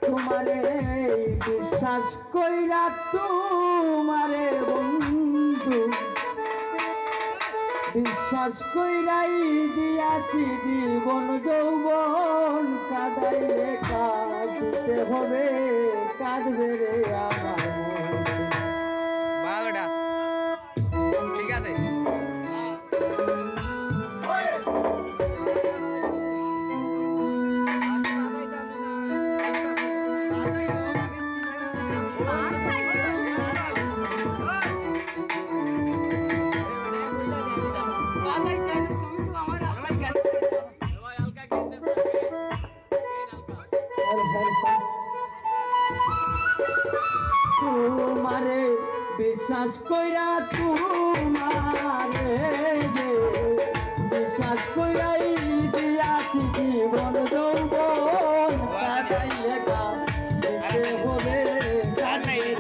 তোমারে বিশ্বাস কইরা তোমারে বন্ধু বিশ্বাস কইরাই দিয়াছি জীবন যৌবন কাঁদাইলে কাঁদতে হবে কাঁদবে রে আমার বাবাটা ঠিক আছে তোমারে বিশ্বাস কইরা তোমারে বিশ্বাস কইরাই দিয়াছি জীবন যৌবন কাঁদাইলে কাঁদতে হবে কাঁদাইলে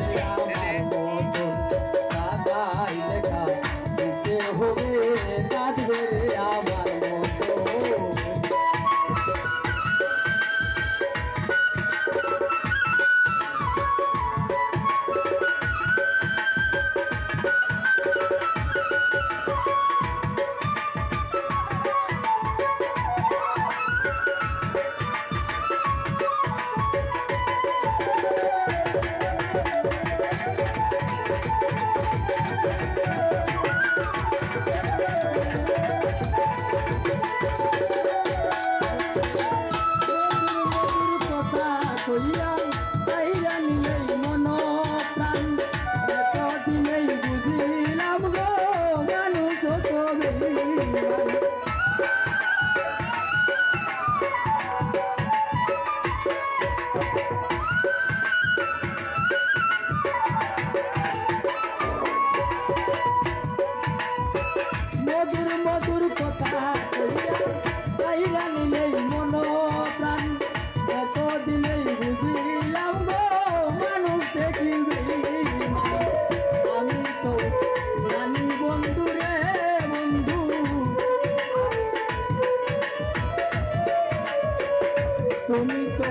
কাঁদতে হবে কাঁদবে আমার মতো মধুর কথা কইয়া নিলেই মন প্রাণ এত দিলেই বুঝিলাম গো মানুষ দেখিবে আমি তো জানি বন্ধু রে বন্ধু তুমি তো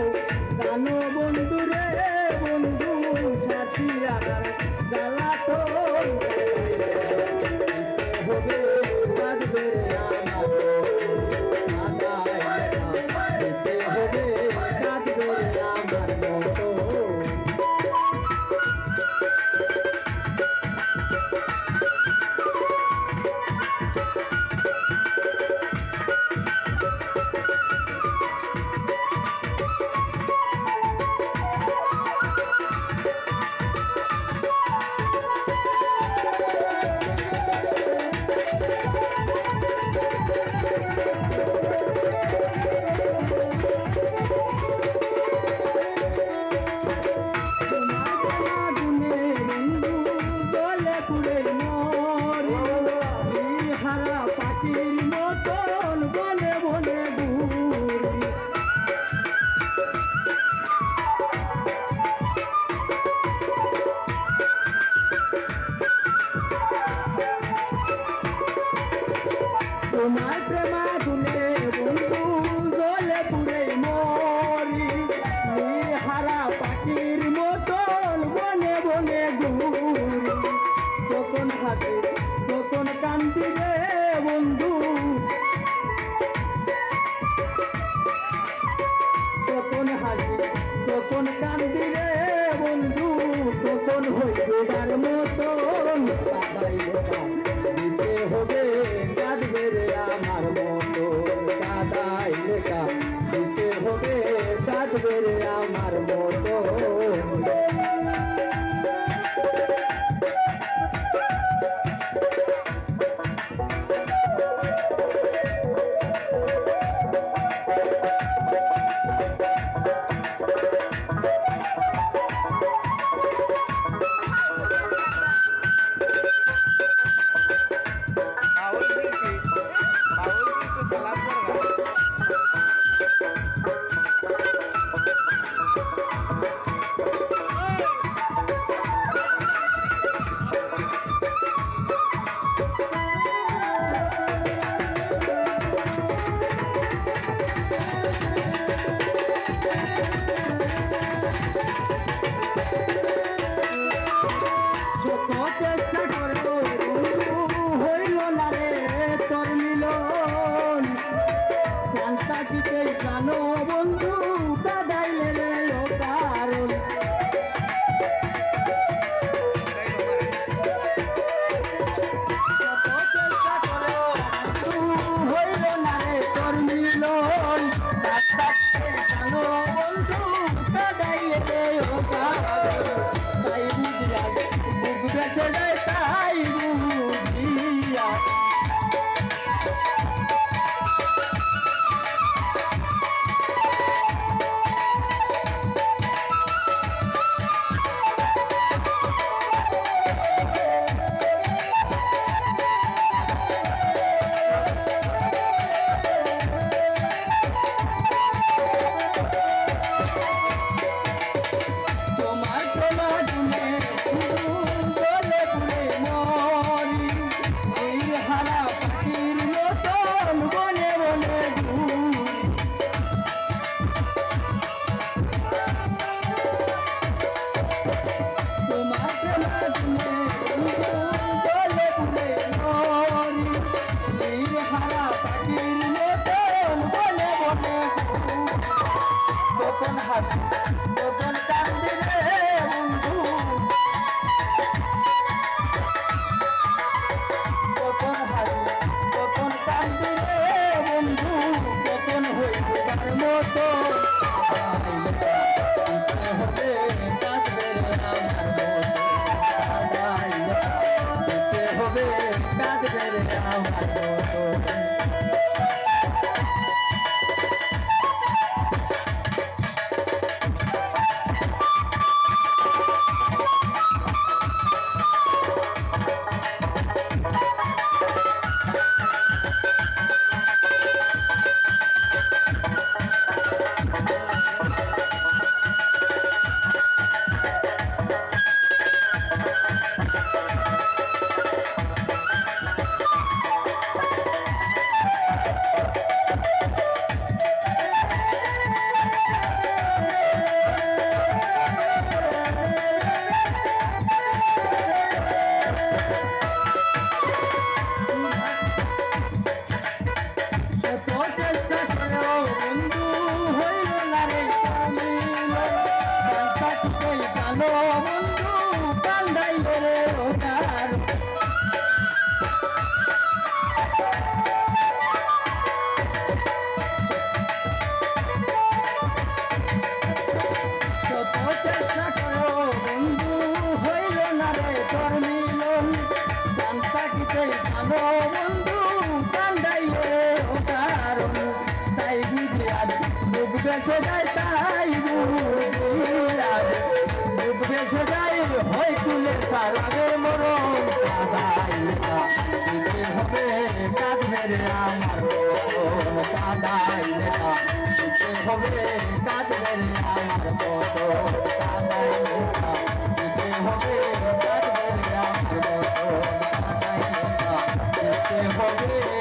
জানো বন্ধু রে বন্ধু সাথী আর জ্বালা তো হবে কাঁদবে আমার মতো তোমার প্রেমাগুনে বন্ধু জলে পুড়ে মরি হারা পাখির মতন বনে বনে ঘুরি যখন হাসি তখন কান্দি রে বন্ধু তখন হাসি তখন কান্দি রে বন্ধু তখন হইবার মতন দিতে হবে কাঁদবে রে আমার মন চেষ্টা করো বন্ধু হইল না রে তোর মিলন জানতা কিতে জানো বন্ধু কাদাইলে রে ও কারণ চেষ্টা করো বন্ধু হইল না রে তোর মিলন জানতা কিতে জানো বন্ধু কাদাইলে রে ও কারণ তাই বুঝিয়া বুঝে যায় তাই বুঝিয়া তোমার সমাজনে বলে বলে মরি এই হারা পাখির মতন বনে বনে ঘুরি তোমার সমাজনে বলে বলে মরি এই হারা পাখির মতন বনে বনে ঘুরি গোপন হাসি গোপন কান্দি রে বন্ধু গোপন হাসি গোপন কান্দি রে বন্ধু গোপন হইবার মতো হবে কাঁদবে রে আমার মতো হবে কাঁদবে রে আমার মতো বেসে যায় তাই বেসে যায় হয় তুলে সারাগের মরণ দিতে হবে কাঁদবে রে আমার কাদাইলে না দিতে হবে কাঁদবে রে আমার মতো কাদাইলে না দিতে হবে কাঁদবে রে আমার মতো কাদাইলে না দিতে হবে